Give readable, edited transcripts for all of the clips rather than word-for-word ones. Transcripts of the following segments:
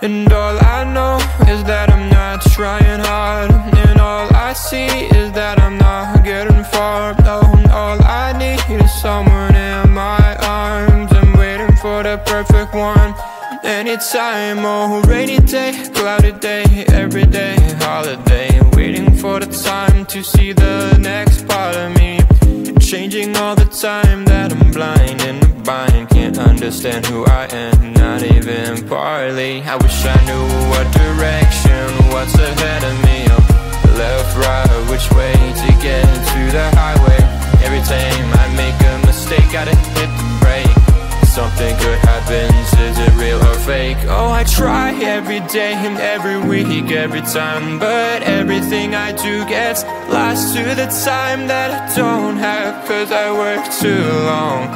And all I know is that I'm not trying hard, and all I see is that I'm not getting far. No, all I need is someone in my arms. I'm waiting for the perfect one. Anytime, oh, rainy day, cloudy day, every day, holiday. Waiting for the time to see the next part of me. Changing all the time that I'm blind in the bind. Can't understand who I am, not even partly. I wish I knew what direction, what's ahead of me. Oh, left, right, which way to get to the highway. Every time I make a mistake, gotta hit the brake. Something good happens, is it real or fake? Oh, I try every day and every week, every time, but everything I do gets lost to the time that I don't have. Cause I work too long,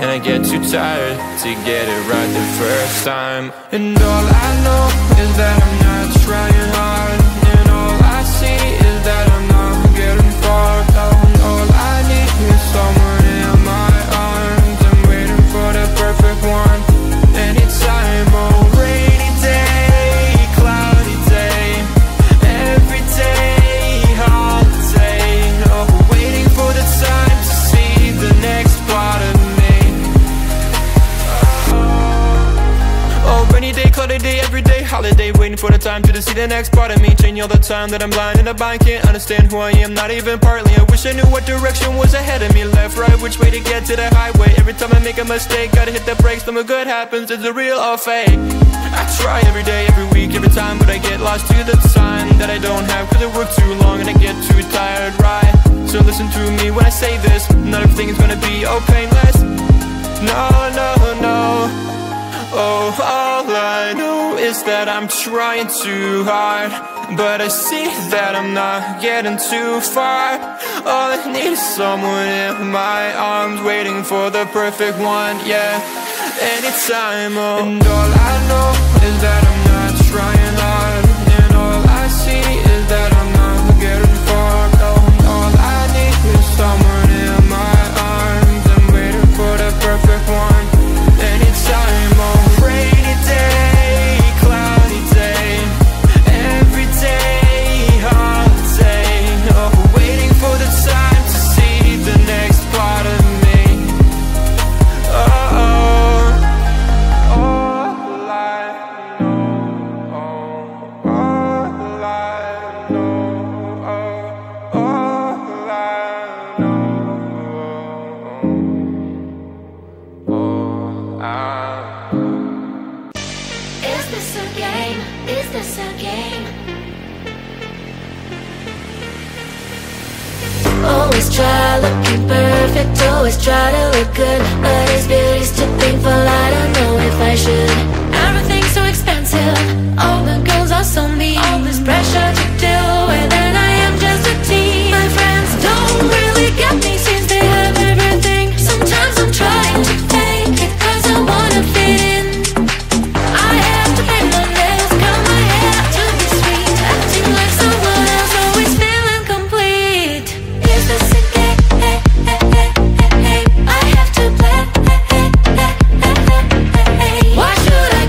and I get too tired to get it right the first time. And all I know is that I'm not trying hard, and all I see is that I'm not getting far. And all I need is someone in my arms. I'm waiting for the perfect one. Anytime, oh, rainy day, cloudy day, every day, holiday. Oh, waiting for the time to see the next part of me. Oh, rainy day, cloudy day, every day, holiday. Waiting for the time to see the next part of me. Changing all the time that I'm blind in the bind. Can't understand who I am, not even partly. I wish I knew what direction was ahead of me. Left, right, which way to get to the highway. Every time I make a mistake, gotta hit the brakes. Something good happens, is it real or fake? I try every day, every week, every time, but I get lost to the time that I don't have. Cause I work too long and I get too tired, right? So listen to me when I say this. Not everything is gonna be all painless. No, no, no. Oh, all I know is that I'm trying too hard, but I see that I'm not getting too far. All I need is someone in my arms, waiting for the perfect one, yeah. Anytime, oh. And all I know is that I'm not trying hard, and all I see is that I'm not getting far. Oh, all I need is someone in my arms. I'm waiting for the perfect one. Anytime, oh, rainy day, cloudy day, every day, holiday. Oh, waiting for the time to see the next part of me. Oh, all I know, all I know, all I know. Is this a game? Is this a game? Always try looking perfect, always try to look good, but is beauty still painful? I don't know if I should. Everything's so expensive, all the girls are so mean. All this pressure to deal with, and I am just a teen. My friends don't really get me since they have everything. Sometimes I'm trying to fake it cause I wanna fit in. I have to paint my nails, curl my hair to be sweet, acting like someone else, always feeling complete. Is this a game? I have to play. Why should I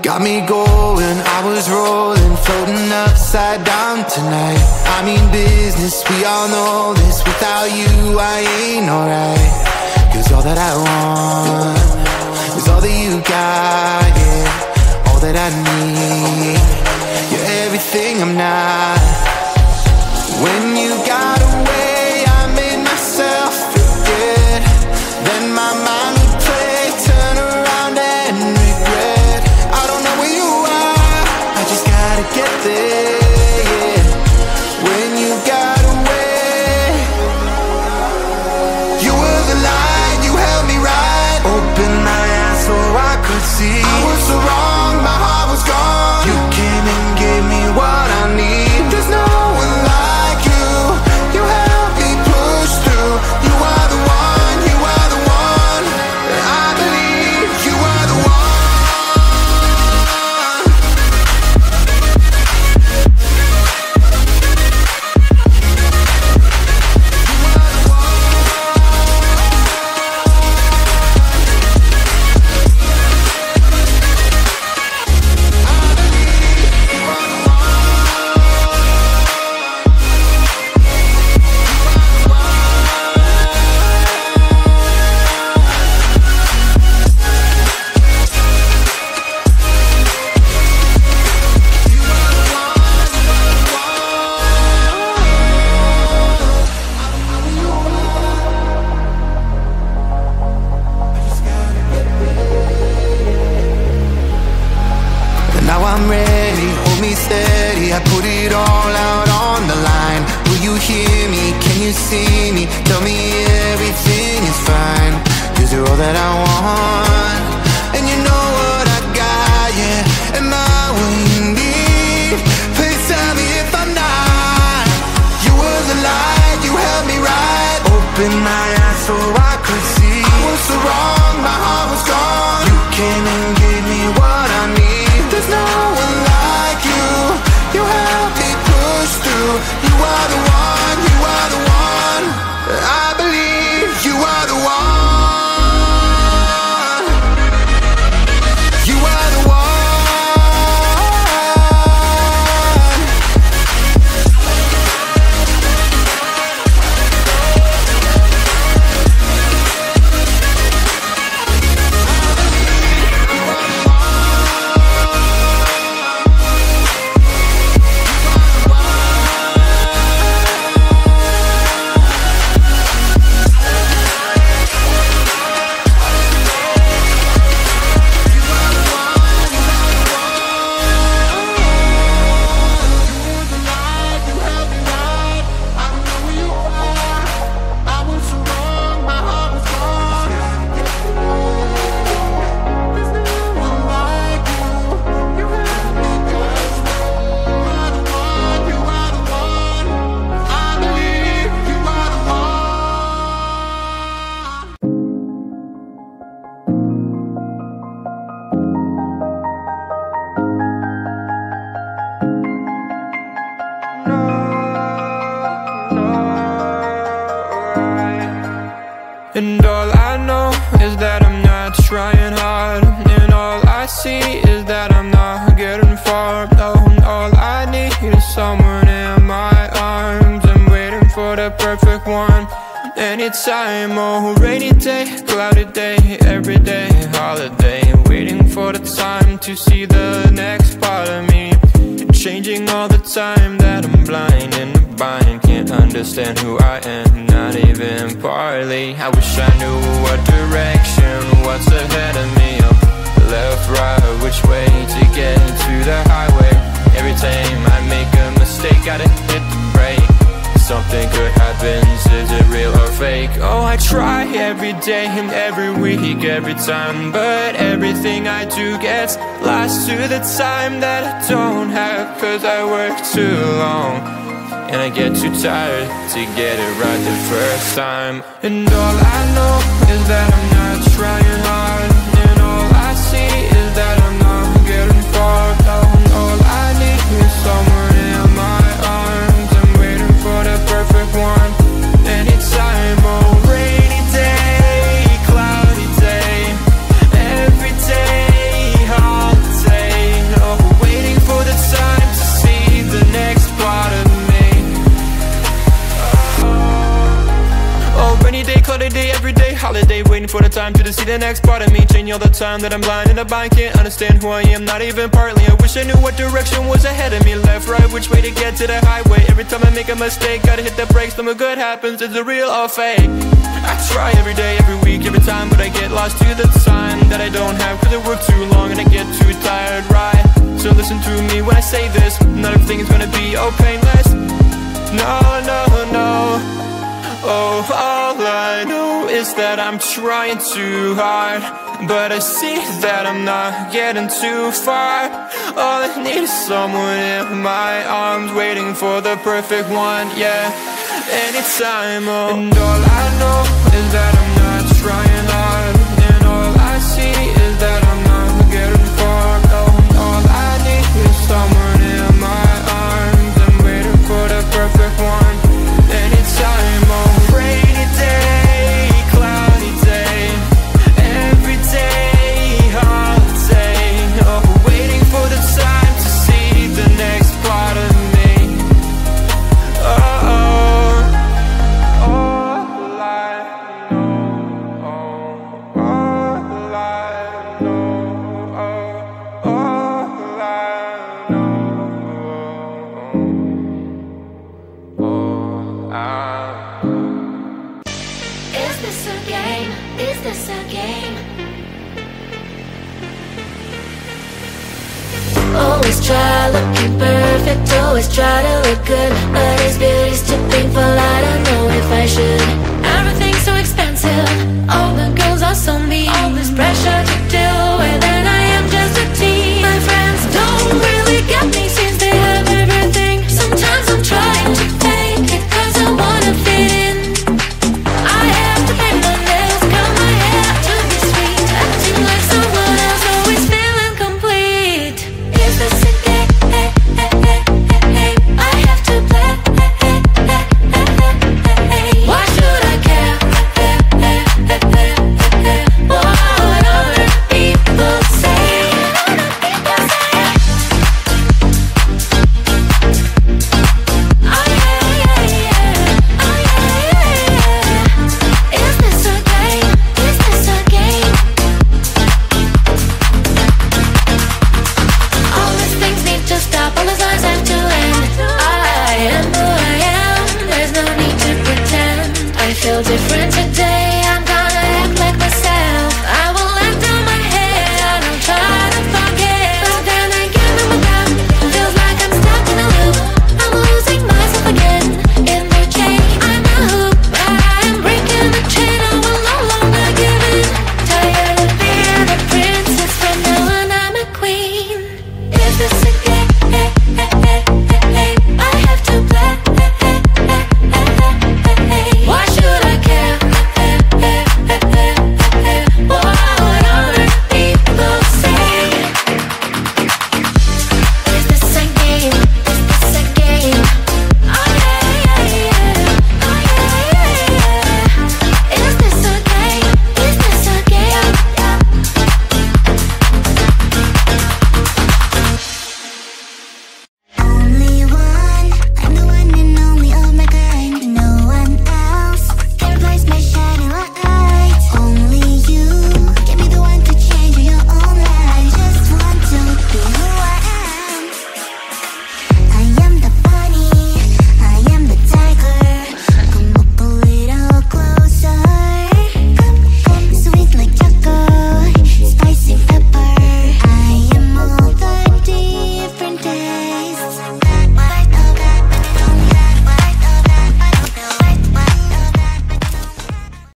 Got me going, I was rolling, floating upside down tonight. I mean business, we all know this. Without you, I ain't alright. Cause all that I want is all that you got, yeah. All that I need, you're everything I'm not. When you got away, I made myself forget. Then my mind would play, turn around and regret. I don't know where you are, I just gotta get there, yeah. When you got away, you were the light, you held me right. Open my eyes so I could see. I was so wrong, my heart was gone. You came and gave me what I need. There's no one like you, you helped me push through. You are the one, you are the one. I believe you are the one. Now I'm ready, hold me steady. I put it all out on the line. Will you hear me? Can you see me? Tell me everything is fine. Cause you're all that I want, and you know what I got, yeah. Am I what you need? Please tell me if I'm not. You were the light, you held me right. Open my eyes so I could see. I was so wrong, my heart was gone. You came and gave me what I need. There's no one like you, you helped me push through. You are the one, you are the one. I believe you are the one. You are the one. And all I know is that I'm not trying hard, and all I see is that I'm not getting far. No, all I need is someone in my arms. I'm waiting for the perfect one. Anytime, oh, rainy day, cloudy day, every day, holiday. Waiting for the time to see the next part of me. Changing all the time, that I'm blind in the bind. Can't understand who I am, not even partly. I wish I knew what direction, what's ahead of me. Left, right, which way to get to the highway. Every time I make a mistake, gotta hit the brake. Something good happens, is it real or fake? Oh, I try every day and every week, every time, but everything I do gets lost to the time that I don't have. Cause I work too long, and I get too tired to get it right the first time. And all I know is that I'm not trying hard, and all I see is that I'm not getting far. All I need is someone in my arms. I'm waiting for the perfect one. Anytime, oh, rainy day, cloudy day, every day, holiday. holiday, waiting for the time to see the next part of me. Changing all the time that I'm blind and I can't understand who I am, not even partly. I wish I knew what direction was ahead of me. Left, right, which way to get to the highway. Every time I make a mistake, gotta hit the brakes. Something good happens, is it real or fake? I try every day, every week, every time, but I get lost to the time that I don't have, cause I work too long and I get too tired, right? So listen to me when I say this, not everything is gonna be all painless. No, no, no. Oh, all I know is that I'm trying too hard, but I see that I'm not getting too far. All I need is someone in my arms, waiting for the perfect one, yeah. Anytime, oh. And all I know is that I'm not trying hard, and all I see is that I'm not getting far. Oh, all I need is someone in my arms, I'm waiting for the perfect one. Anytime, oh. Rainy day, cloudy day, every day, holiday. Oh, waiting for the time to see the next part of me. Oh, oh. All I know, oh, all I know, oh, all I know, all I know. Is this a game? Is this a game? Always try looking perfect, always try to look good, but his beauty's too painful, I don't know if I should.